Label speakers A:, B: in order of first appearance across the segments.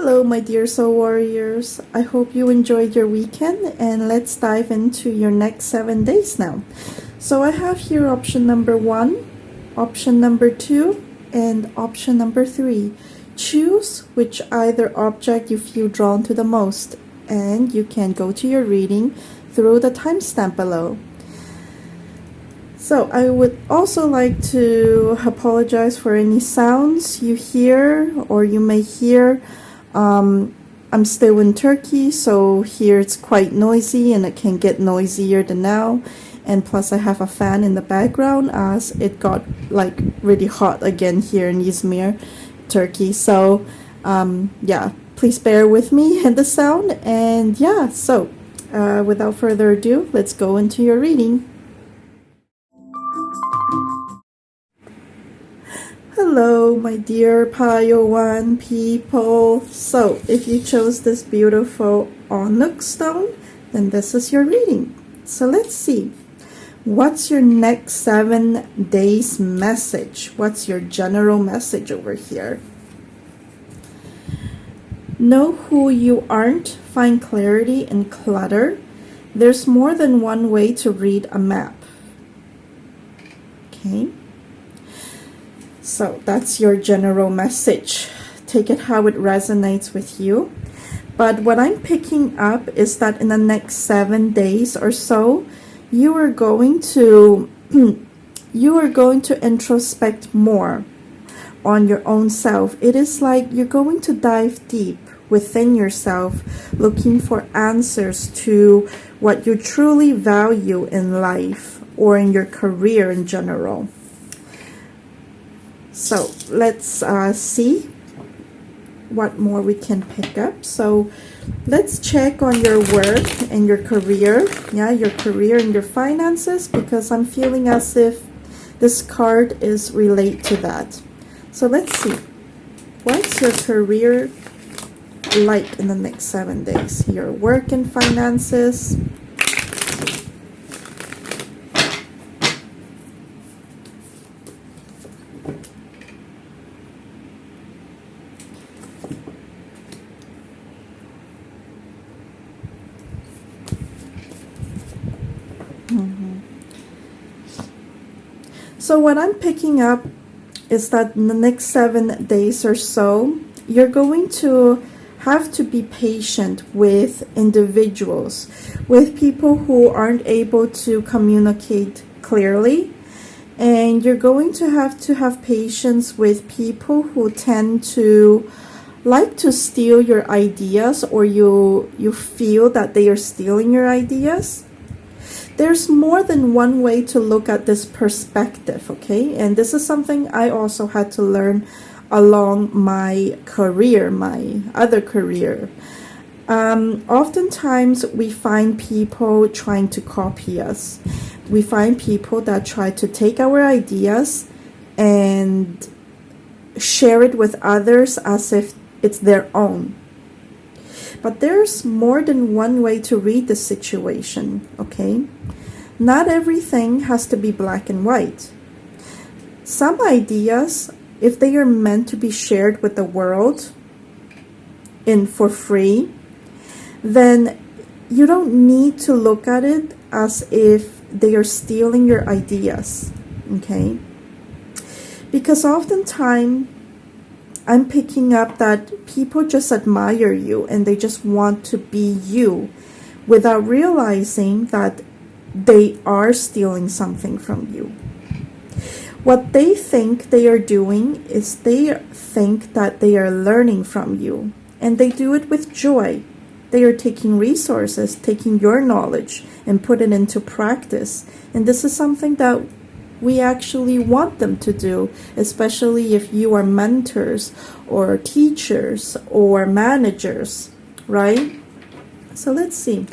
A: Hello, my dear soul warriors. I hope you enjoyed your weekend, and let's dive into your next 7 days now. So I have here option number 1, option number 2, and option number 3. Choose which either object you feel drawn to the most, and you can go to your reading through the timestamp below. So I would also like to apologize for any sounds you hear or you may hear. I'm still in Turkey, so here it's quite noisy and it can get noisier than now. And plus I have a fan in the background as it got like really hot again here in Izmir, Turkey. So yeah, please bear with me and the sound. And yeah, so without further ado, let's go into your reading. Hello, my dear Pile 1 people. So, if you chose this beautiful onyx stone, then this is your reading. So, let's see. What's your next 7 days message? What's your general message over here? Know who you aren't. Find clarity in clutter. There's more than one way to read a map. Okay. So that's your general message. Take it how it resonates with you. But what I'm picking up is that in the next 7 days or so, you are going to introspect more on your own self. It is like you're going to dive deep within yourself, looking for answers to what you truly value in life or in your career in general. So let's see what more we can pick up. So let's check on your work and your career. Yeah, your career and your finances, because I'm feeling as if this card is related to that. So let's see. What's your career like in the next 7 days? Your work and finances. So what I'm picking up is that in the next 7 days or so, you're going to have to be patient with individuals, with people who aren't able to communicate clearly. And you're going to have patience with people who tend to like to steal your ideas, or you feel that they are stealing your ideas. There's more than one way to look at this perspective, okay? And this is something I also had to learn along my career, my other career. Oftentimes we find people trying to copy us. We find people that try to take our ideas and share it with others as if it's their own. But there's more than one way to read the situation, okay? Not everything has to be black and white. Some ideas, if they are meant to be shared with the world for free, then you don't need to look at it as if they are stealing your ideas, okay? Because oftentimes, I'm picking up that people just admire you and they just want to be you without realizing that they are stealing something from you. What they think they are doing is they think that they are learning from you, and they do it with joy. They are taking resources, taking your knowledge and put it into practice. And this is something that we actually want them to do, especially if you are mentors or teachers or managers, right? So let's see.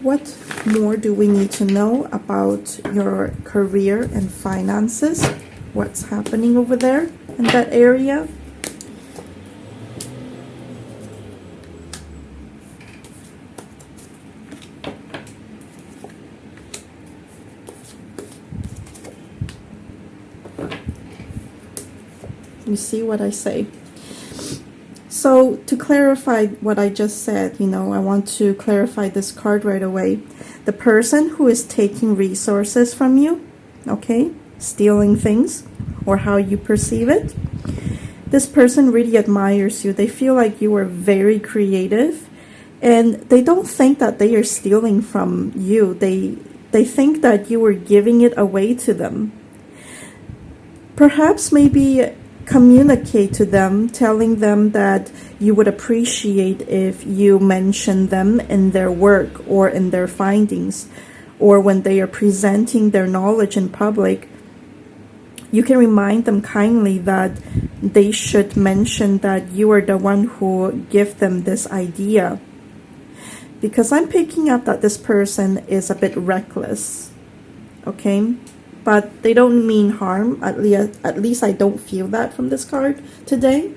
A: What more do we need to know about your career and finances? What's happening over there in that area? You see what I say? So to clarify what I just said, I want to clarify this card right away. The person who is taking resources from you, okay, stealing things or how you perceive it, this person really admires you. They feel like you are very creative, and they don't think that they are stealing from you. They think that you are giving it away to them. Perhaps maybe communicate to them, telling them that you would appreciate if you mention them in their work or in their findings, or when they are presenting their knowledge in public. You can remind them kindly that they should mention that you are the one who gave them this idea. Because I'm picking up that this person is a bit reckless, okay? But they don't mean harm. At least I don't feel that from this card today.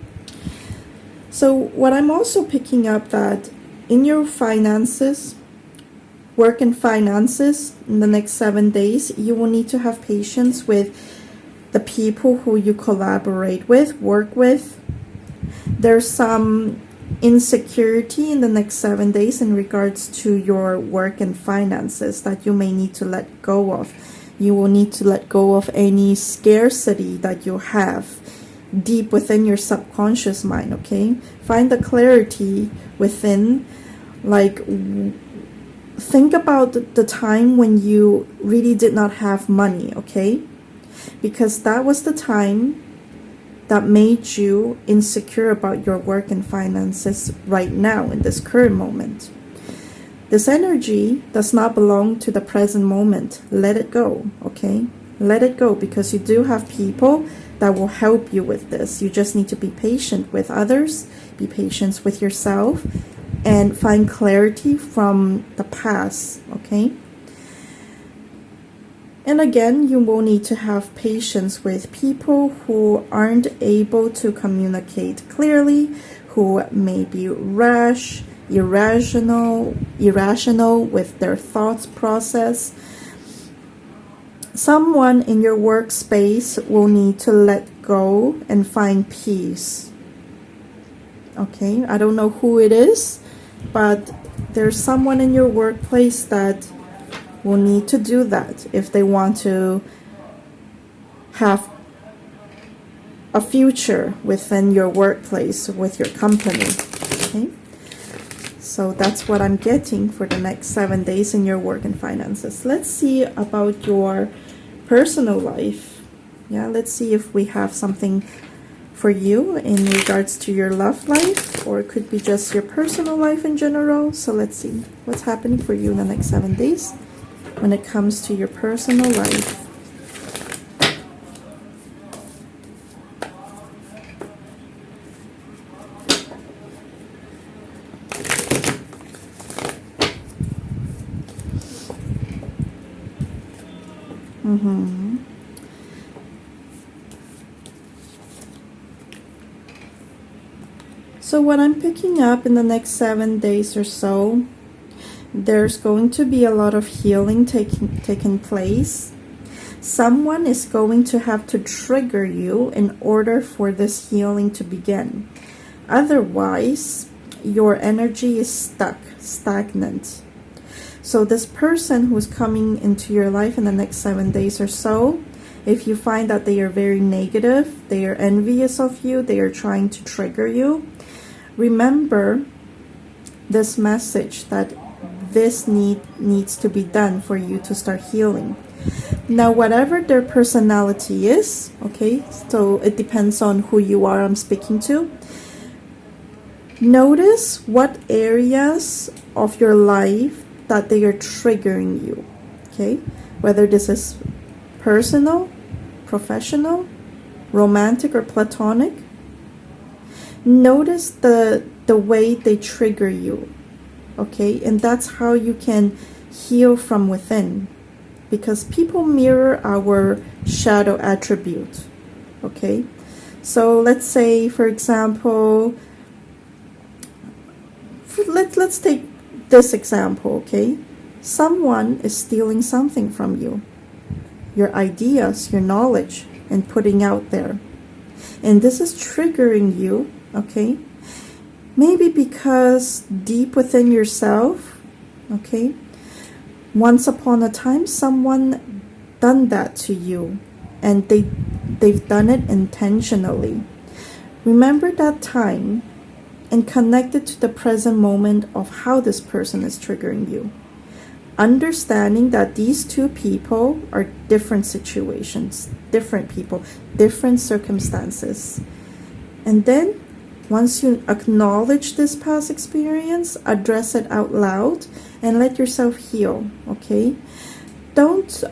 A: So what I'm also picking up that in your finances, work and finances, in the next 7 days, you will need to have patience with the people who you collaborate with, work with. There's some insecurity in the next 7 days in regards to your work and finances that you may need to let go of. You will need to let go of any scarcity that you have deep within your subconscious mind, okay? Find the clarity within, like, think about the time when you really did not have money, okay? Because that was the time that made you insecure about your work and finances right now in this current moment. This energy does not belong to the present moment. Let it go, okay? Let it go, because you do have people that will help you with this. You just need to be patient with others, be patient with yourself, and find clarity from the past, okay? And again, you will need to have patience with people who aren't able to communicate clearly, who may be rash, irrational with their thoughts process. Someone in your workspace will need to let go and find peace. Okay, I don't know who it is, but there's someone in your workplace that will need to do that if they want to have a future within your workplace, with your company. Okay, so that's what I'm getting for the next 7 days in your work and finances. Let's see about your personal life. Yeah, let's see if we have something for you in regards to your love life, or it could be just your personal life in general. So let's see what's happening for you in the next 7 days when it comes to your personal life. So what I'm picking up in the next 7 days or so, there's going to be a lot of healing taking place. Someone is going to have to trigger you in order for this healing to begin. Otherwise, your energy is stagnant. So this person who's coming into your life in the next 7 days or so, if you find that they are very negative, they are envious of you, they are trying to trigger you, remember this message that this needs to be done for you to start healing. Now, whatever their personality is, okay, so it depends on who you are I'm speaking to. Notice what areas of your life that they are triggering you, okay? Whether this is personal, professional, romantic, or platonic. Notice the way they trigger you, okay? And that's how you can heal from within, because people mirror our shadow attribute, okay? So let's say, for example, let's take this example, okay? Someone is stealing something from you, your ideas, your knowledge, and putting out there. And this is triggering you, okay? Maybe because deep within yourself, okay, once upon a time someone done that to you, and they've done it intentionally. Remember that time and connect it to the present moment of how this person is triggering you. Understanding that these two people are different situations, different people, different circumstances. And then once you acknowledge this past experience, address it out loud and let yourself heal, okay? Don't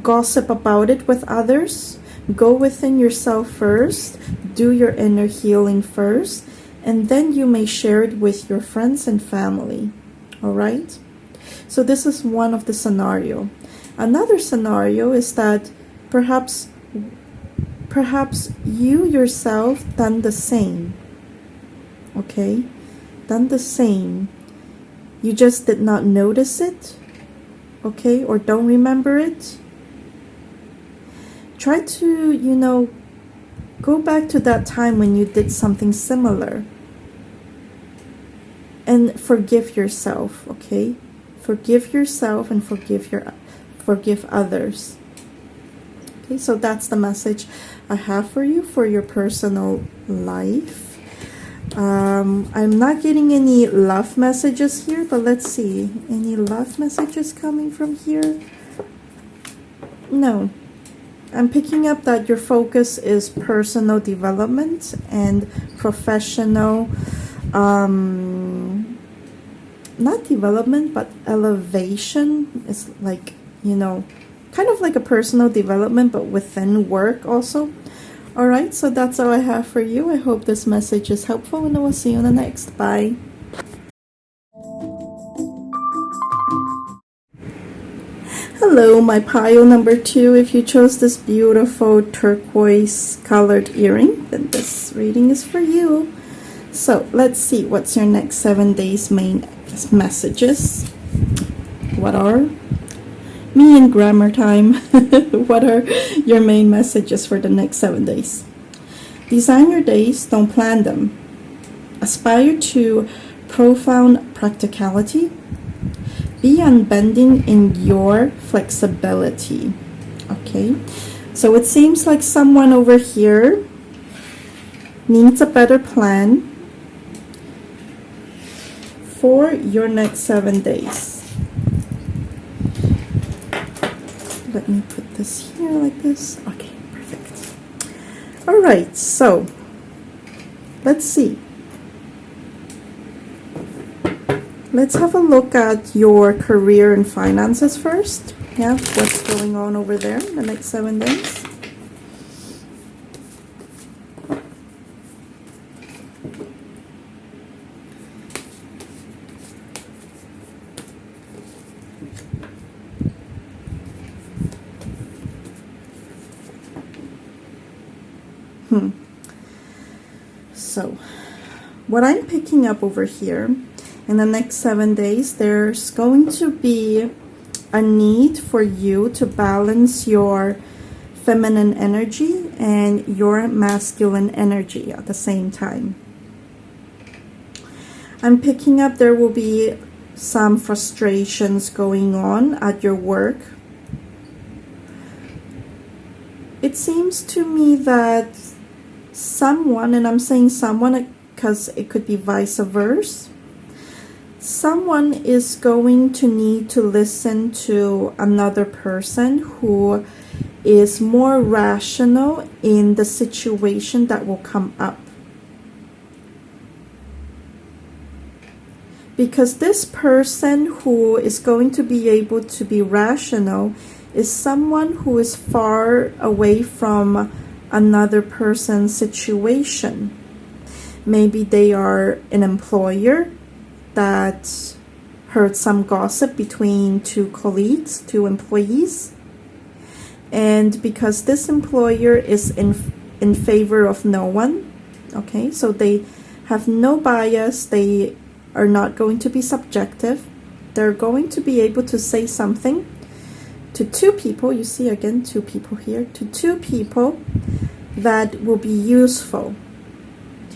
A: gossip about it with others. Go within yourself first. Do your inner healing first. And then you may share it with your friends and family, all right? So this is one of the scenario. Another scenario is that perhaps you yourself done the same, okay? Done the same. You just did not notice it, okay? Or don't remember it. Try to, go back to that time when you did something similar. And forgive yourself, okay? Forgive yourself and forgive others. Okay, so that's the message I have for you for your personal life. I'm not getting any love messages here, but let's see. Any love messages coming from here? No. I'm picking up that your focus is personal development and professional, not development, but elevation. It's like, kind of like a personal development, but within work also. All right, so that's all I have for you. I hope this message is helpful, and I will see you in the next. Bye. Hello, my pile number 2. If you chose this beautiful turquoise colored earring, then this reading is for you. So let's see what's your next 7 days main messages. What are me and grammar time? What are your main messages for the next 7 days? Design your days, don't plan them. Aspire to profound practicality. Be unbending in your flexibility. Okay, so it seems like someone over here needs a better plan for your next 7 days. Let me put this here like this. Okay, perfect. All right, so let's see. Let's have a look at your career and finances first. Yeah, what's going on over there in the next 7 days? So, what I'm picking up over here, in the next 7 days, there's going to be a need for you to balance your feminine energy and your masculine energy at the same time. I'm picking up there will be some frustrations going on at your work. It seems to me that someone, and I'm saying someone because it could be vice versa, someone is going to need to listen to another person who is more rational in the situation that will come up. Because this person who is going to be able to be rational is someone who is far away from another person's situation. Maybe they are an employer that heard some gossip between two colleagues, two employees, and because this employer is in favor of no one, okay, so they have no bias, they are not going to be subjective, they're going to be able to say something to two people, you see again 2 people here, to 2 people that will be useful.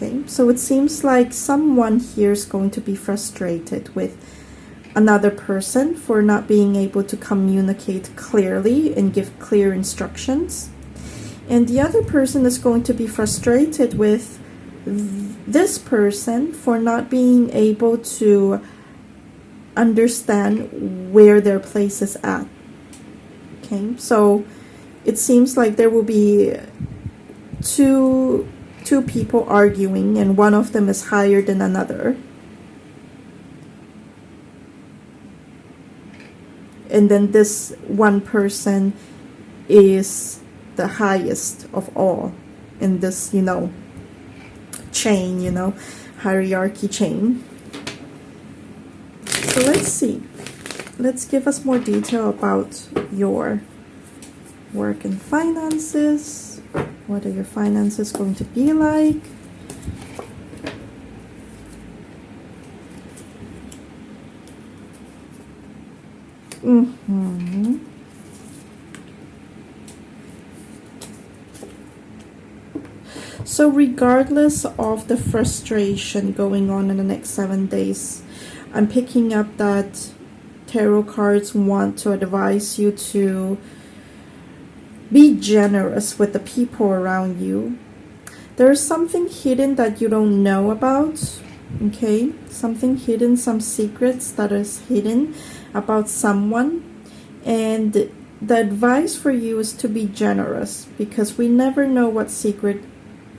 A: Okay, so it seems like someone here is going to be frustrated with another person for not being able to communicate clearly and give clear instructions. And the other person is going to be frustrated with this person for not being able to understand where their place is at. Okay, so it seems like there will be two people arguing, and one of them is higher than another. And then this one person is the highest of all in this, chain, hierarchy chain. So let's see. Let's give us more detail about your work and finances. What are your finances going to be like? So regardless of the frustration going on in the next 7 days, I'm picking up that tarot cards want to advise you to be generous with the people around you. There's something hidden that you don't know about, okay? Something hidden, some secrets that is hidden about someone. And the advice for you is to be generous, because we never know what secret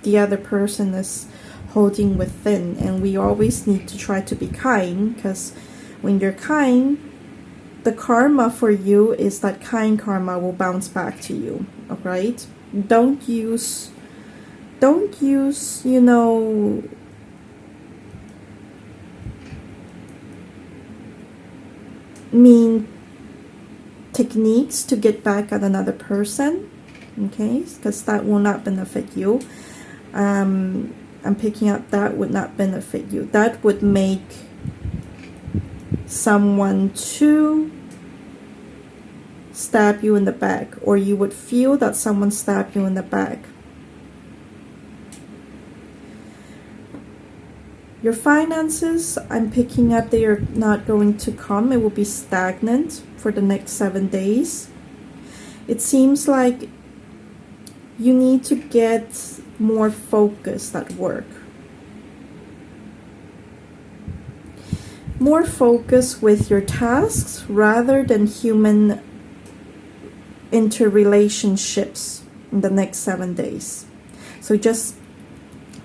A: the other person is holding within, and we always need to try to be kind, because when you're kind, the karma for you is that kind karma will bounce back to you. Alright? Don't use mean techniques to get back at another person, okay? Because that will not benefit you. I'm picking up that would not benefit you. That would make someone to stab you in the back, or you would feel that someone stabbed you in the back. Your finances, I'm picking up they are not going to come. It will be stagnant for the next 7 days. It seems like you need to get more focused at work. More focus with your tasks rather than human interrelationships in the next 7 days. So just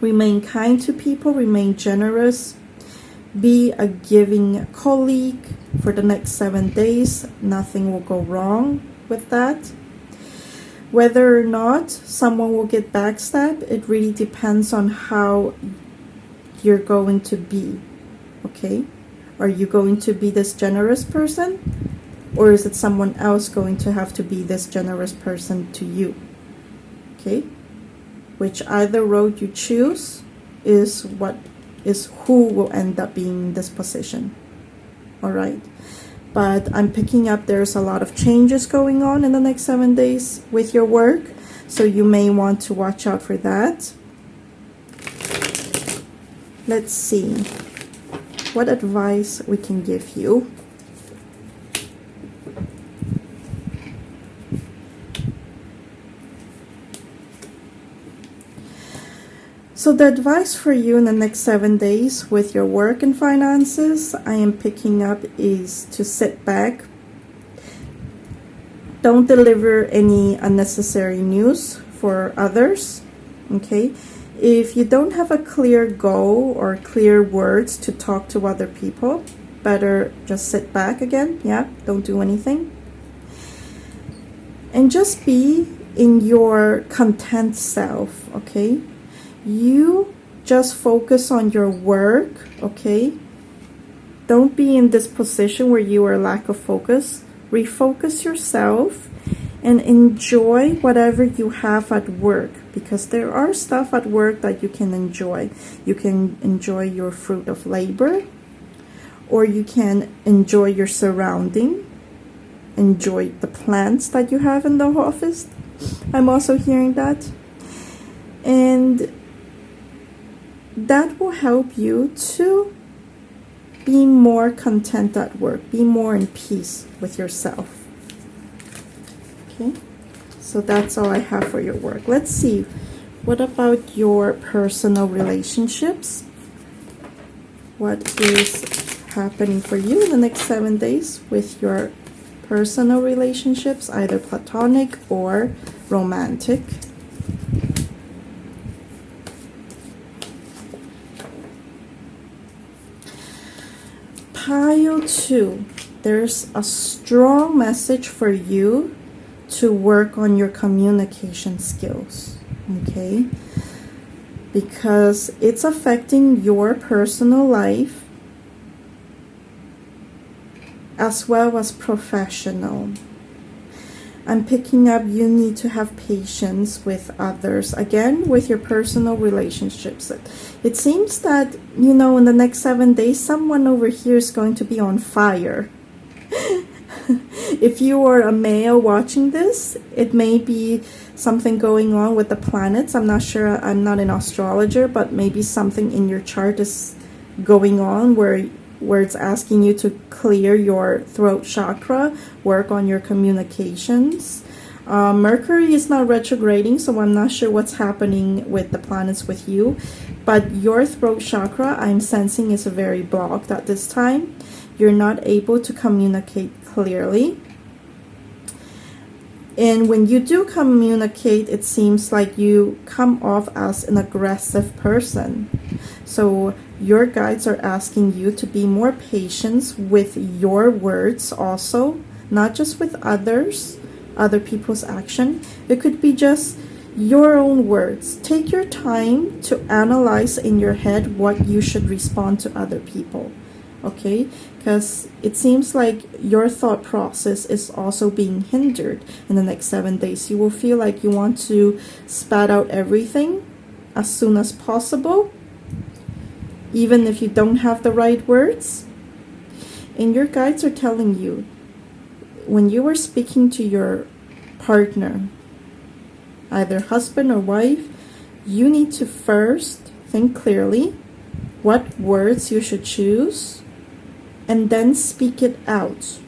A: remain kind to people, remain generous, be a giving colleague for the next 7 days. Nothing will go wrong with that. Whether or not someone will get backstabbed, it really depends on how you're going to be, okay? Are you going to be this generous person? Or is it someone else going to have to be this generous person to you? Okay? Which either road you choose is who will end up being in this position. Alright? But I'm picking up there's a lot of changes going on in the next 7 days with your work. So you may want to watch out for that. Let's see what advice we can give you. So the advice for you in the next 7 days with your work and finances, I am picking up is to sit back. Don't deliver any unnecessary news for others, okay? If you don't have a clear goal or clear words to talk to other people, better just sit back again, yeah? Don't do anything. And just be in your content self, okay? You just focus on your work, okay? Don't be in this position where you are lack of focus. Refocus yourself and enjoy whatever you have at work, because there are stuff at work that you can enjoy. You can enjoy your fruit of labor, or you can enjoy your surrounding, enjoy the plants that you have in the office. I'm also hearing that. And that will help you to be more content at work, be more in peace with yourself. Okay, so that's all I have for your work. Let's see, what about your personal relationships? What is happening for you in the next 7 days with your personal relationships, either platonic or romantic? Pile 2, there's a strong message for you to work on your communication skills, okay? Because it's affecting your personal life as well as professional. I'm picking up you need to have patience with others. Again, with your personal relationships. It seems that, you know, in the next 7 days, someone over here is going to be on fire. If you are a male watching this, it may be something going on with the planets. I'm not sure. I'm not an astrologer, but maybe something in your chart is going on where it's asking you to clear your throat chakra, work on your communications. Mercury is not retrograding, so I'm not sure what's happening with the planets with you. But your throat chakra, I'm sensing, is very blocked at this time. You're not able to communicate clearly. And when you do communicate, it seems like you come off as an aggressive person. So your guides are asking you to be more patient with your words also, not just with other people's action. It could be just your own words. Take your time to analyze in your head what you should respond to other people, okay? Because it seems like your thought process is also being hindered in the next 7 days. You will feel like you want to spat out everything as soon as possible, even if you don't have the right words. And your guides are telling you, when you are speaking to your partner, either husband or wife, you need to first think clearly what words you should choose and then speak it out,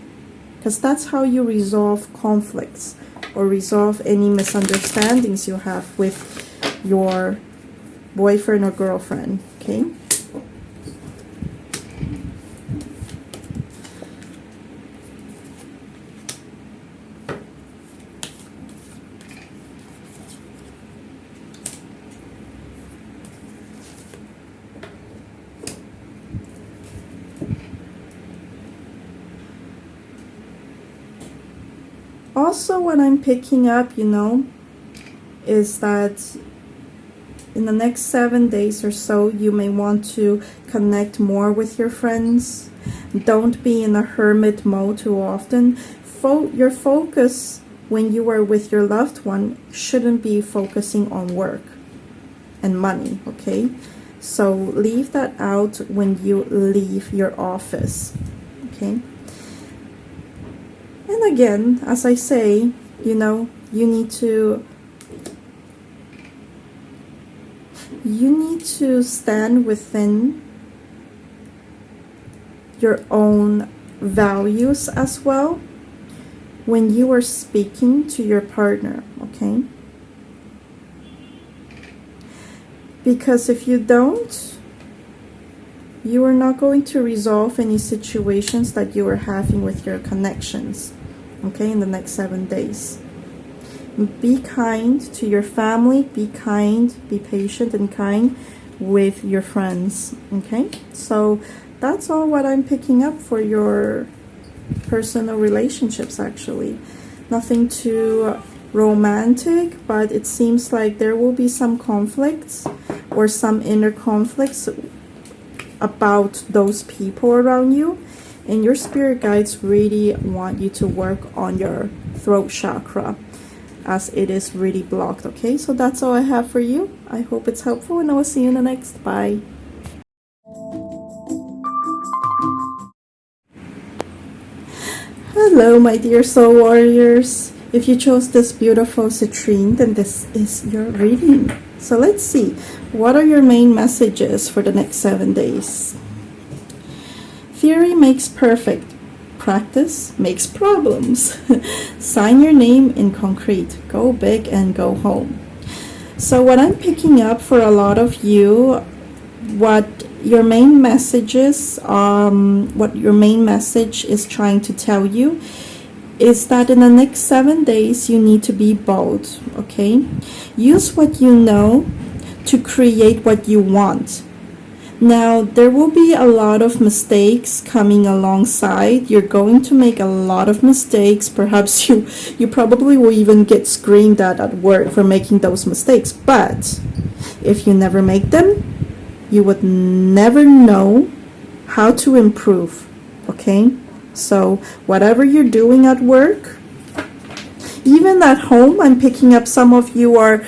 A: because that's how you resolve conflicts or resolve any misunderstandings you have with your boyfriend or girlfriend, okay? Also, what I'm picking up, you know, is that in the next 7 days or so, you may want to connect more with your friends. Don't be in a hermit mode too often. Your focus when you are with your loved one shouldn't be focusing on work and money, okay? So leave that out when you leave your office, okay? And again, as I say, you know, you need to stand within your own values as well when you are speaking to your partner, okay? Because if you don't, you are not going to resolve any situations that you are having with your connections, okay, in the next 7 days. Be kind to your family, be kind, be patient and kind with your friends, okay? So that's all what I'm picking up for your personal relationships, actually. Nothing too romantic, but it seems like there will be some conflicts or some inner conflicts about those people around you, and your spirit guides really want you to work on your throat chakra, as it is really blocked, okay? So that's all I have for you. I hope it's helpful, and I will see you in the next. Bye. Hello, my dear soul warriors. If you chose this beautiful citrine, then this is your reading. So let's see. What are your main messages for the next 7 days? Theory makes perfect. Practice makes problems. Sign your name in concrete. Go big and go home. So what I'm picking up for a lot of you, what your main message is, what your main message is trying to tell you is that in the next 7 days you need to be bold, okay? Use what you know to create what you want. Now, there will be a lot of mistakes coming alongside. You're going to make a lot of mistakes. Perhaps you probably will even get screamed at work for making those mistakes. But if you never make them, you would never know how to improve, okay? So whatever you're doing at work, even at home, I'm picking up some of you are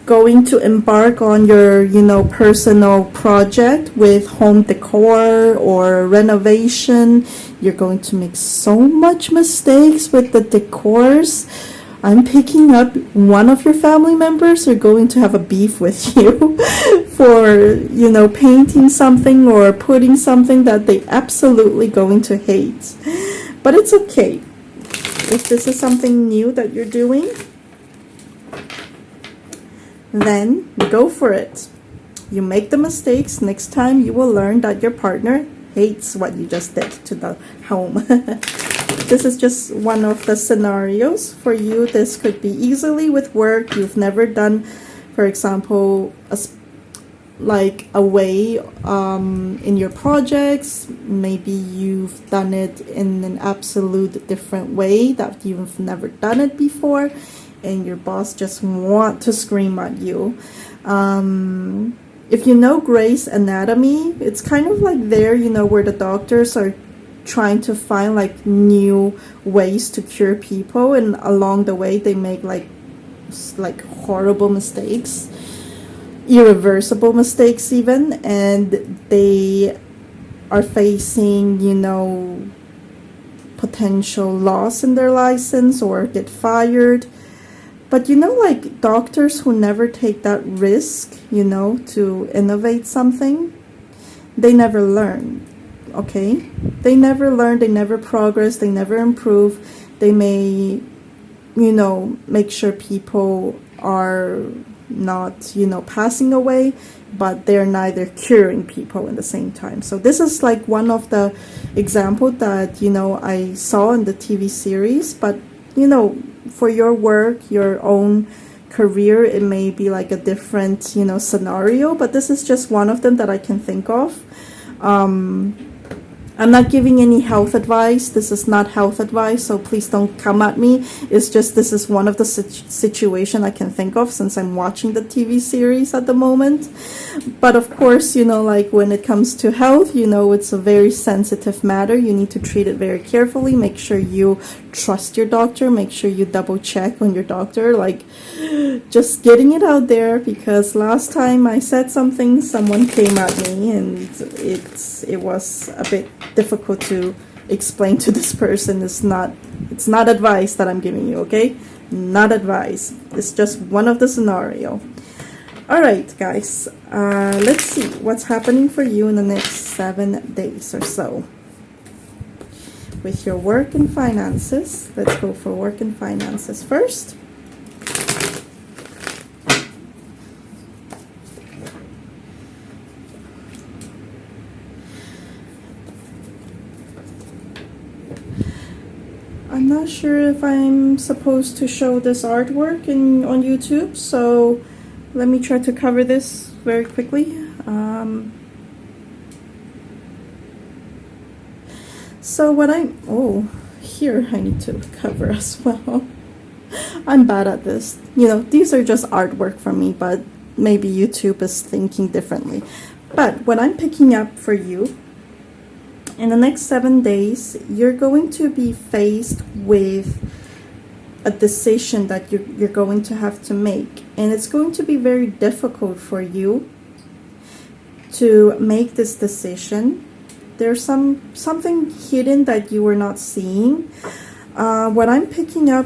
A: going to embark on your, personal project with home decor or renovation. You're going to make so much mistakes with the decors. I'm picking up one of your family members are going to have a beef with you for, painting something or putting something that they absolutely going to hate. But it's okay. If this is something new that you're doing, then go for it. You make the mistakes. Next time you will learn that your partner hates what you just did to the home. This is just one of the scenarios for you. This could be easily with work. You've never done, for example, a way in your projects. Maybe you've done it in an absolute different way that you've never done it before, and your boss just want to scream at you. If you know Grey's Anatomy, it's kind of like there, where the doctors are trying to find like new ways to cure people, and along the way they make like horrible mistakes, irreversible mistakes even, and they are facing, potential loss in their license or get fired. But like doctors who never take that risk, to innovate something, they never learn, okay? They never learn, they never progress, they never improve. They may, make sure people are not, passing away, but they're neither curing people in the same time. So this is like one of the examples that, I saw in the TV series, but, for your work, your own career, it may be like a different, scenario, but this is just one of them that I can think of. I'm not giving any health advice. This is not health advice, so please don't come at me. It's just this is one of the situation I can think of since I'm watching the TV series at the moment. But of course, like when it comes to health, it's a very sensitive matter. You need to treat it very carefully. Make sure you trust your doctor. Make sure you double check on your doctor. Like, just getting it out there, because last time I said something, someone came at me, and it was a bit difficult to explain to this person. It's not advice that I'm giving you, okay? Not advice. It's just one of the scenario. All right, guys. Let's see what's happening for you in the next 7 days or so. With your work and finances, let's go for work and finances first. I'm not sure if I'm supposed to show this artwork on YouTube, so let me try to cover this very quickly. So what here I need to cover as well. I'm bad at this. These are just artwork from me, but maybe YouTube is thinking differently. But what I'm picking up for you, in the next 7 days, you're going to be faced with a decision that you're going to have to make. And it's going to be very difficult for you to make this decision. There's something hidden that you were not seeing. What I'm picking up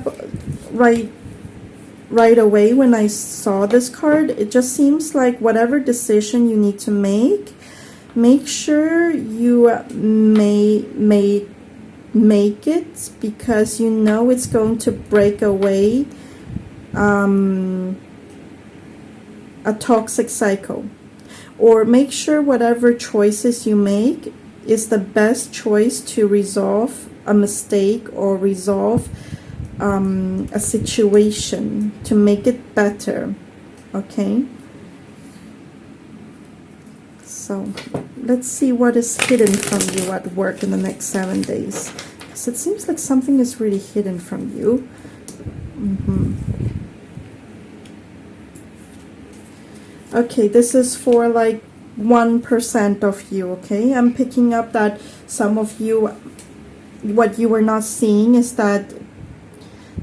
A: right right away when I saw this card. It just seems like whatever decision you need to make sure you make it, because you know it's going to break away a toxic cycle. Or make sure whatever choices you make is the best choice to resolve a mistake or resolve a situation, to make it better. Okay, so let's see what is hidden from you at work in the next 7 days, because it seems like something is really hidden from you. Okay, this is for like 1% of you. Okay, I'm picking up that some of you, what you were not seeing is that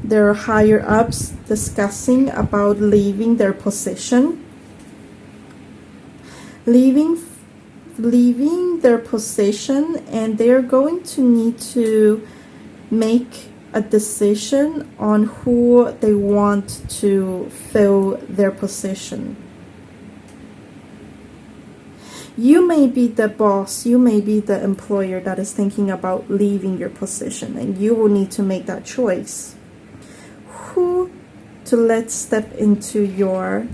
A: there are higher ups discussing about leaving their position, leaving their position, and they're going to need to make a decision on who they want to fill their position. You may be the boss, you may be the employer that is thinking about leaving your position, and you will need to make that choice. Who to let step into your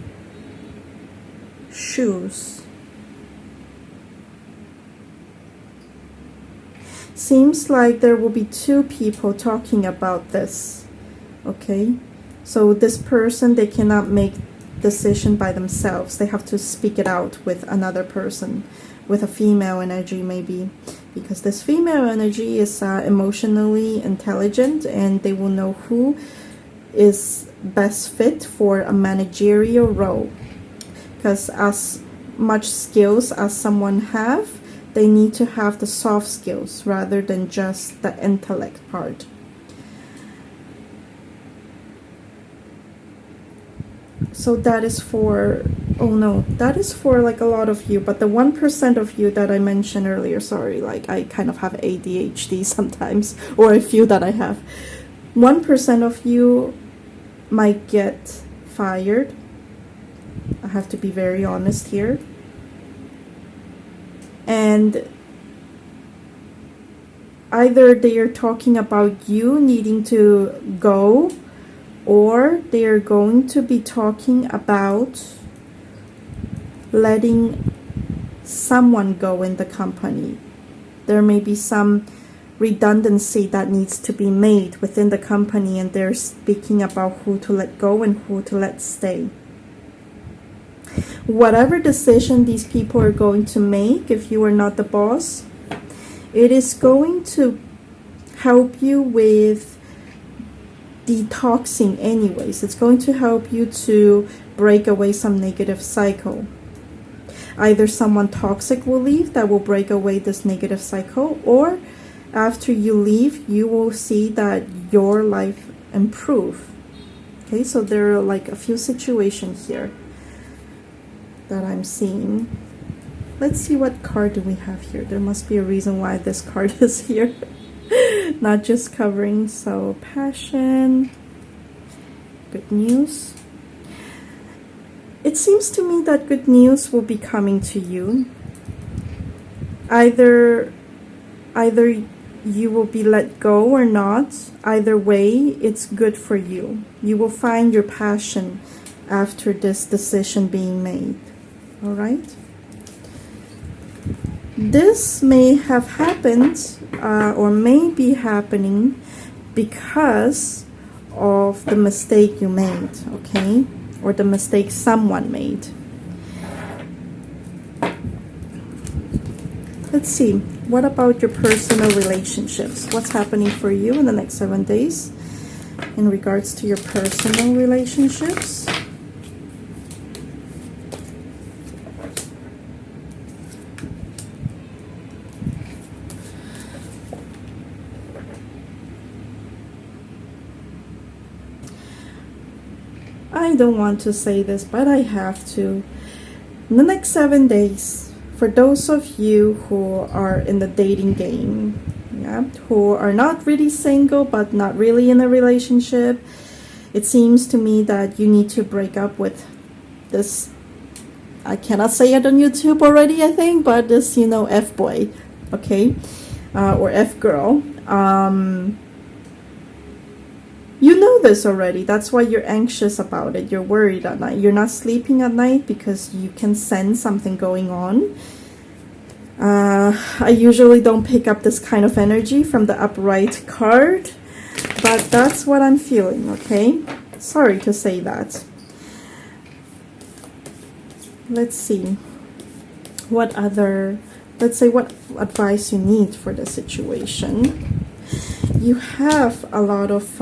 A: shoes. Seems like there will be 2 people talking about this. Okay, so this person, they cannot make decision by themselves. They have to speak it out with another person, with a female energy maybe, because this female energy is emotionally intelligent, and they will know who is best fit for a managerial role. Because as much skills as someone have, they need to have the soft skills rather than just the intellect part. So that is for, oh no, that is for like a lot of you, but the 1% of you that I mentioned earlier, sorry, like I kind of have ADHD sometimes, or I feel that I have. 1% of you might get fired. I have to be very honest here. And either they are talking about you needing to go, or they are going to be talking about letting someone go in the company. There may be some redundancy that needs to be made within the company, and they're speaking about who to let go and who to let stay. Whatever decision these people are going to make, if you are not the boss, it is going to help you with detoxing anyways. It's going to help you to break away some negative cycle. Either someone toxic will leave that will break away this negative cycle, or after you leave, you will see that your life improve. Okay, so there are like a few situations here that I'm seeing. Let's see, what card do we have here? There must be a reason why this card is here. Not just covering. So passion, good news. It seems to me that good news will be coming to you. Either you will be let go or not. Either way, it's good for you. You will find your passion after this decision being made. All right? This may have happened or may be happening because of the mistake you made, okay? Or the mistake someone made. Let's see. What about your personal relationships? What's happening for you in the next 7 days in regards to your personal relationships? I don't want to say this, but I have to. In the next 7 days, for those of you who are in the dating game, yeah, who are not really single but not really in a relationship, It seems to me that you need to break up with this, I cannot say it on YouTube already, I think, but this, F-boy, okay, or F-girl. You know this already. That's why you're anxious about it. You're worried at night. You're not sleeping at night because you can sense something going on. I usually don't pick up this kind of energy from the upright card, but that's what I'm feeling, okay? Sorry to say that. Let's see. What advice you need for the situation. You have a lot of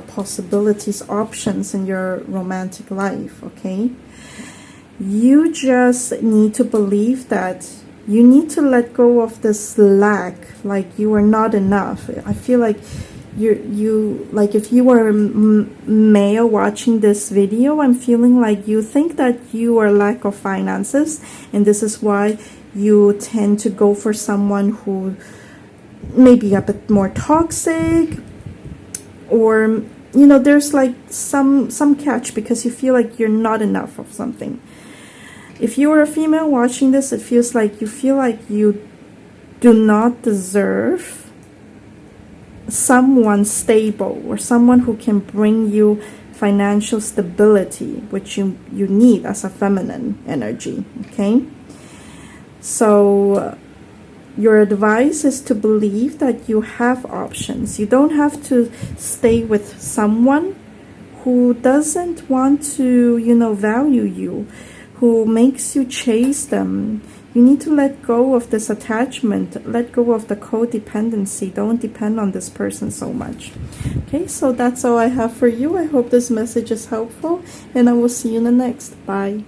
A: possibilities, options in your romantic life, okay? You just need to believe that you need to let go of this lack, like you are not enough. I feel like you like if you were a male watching this video, I'm feeling like you think that you are lack of finances, and this is why you tend to go for someone who maybe a bit more toxic, or there's like some catch because you feel like you're not enough of something. If you are a female watching this, it feels like you feel like you do not deserve someone stable or someone who can bring you financial stability, which you need as a feminine energy, okay? So your advice is to believe that you have options. You don't have to stay with someone who doesn't want to, value you, who makes you chase them. You need to let go of this attachment, let go of the codependency. Don't depend on this person so much. Okay, so that's all I have for you. I hope this message is helpful, and I will see you in the next. Bye.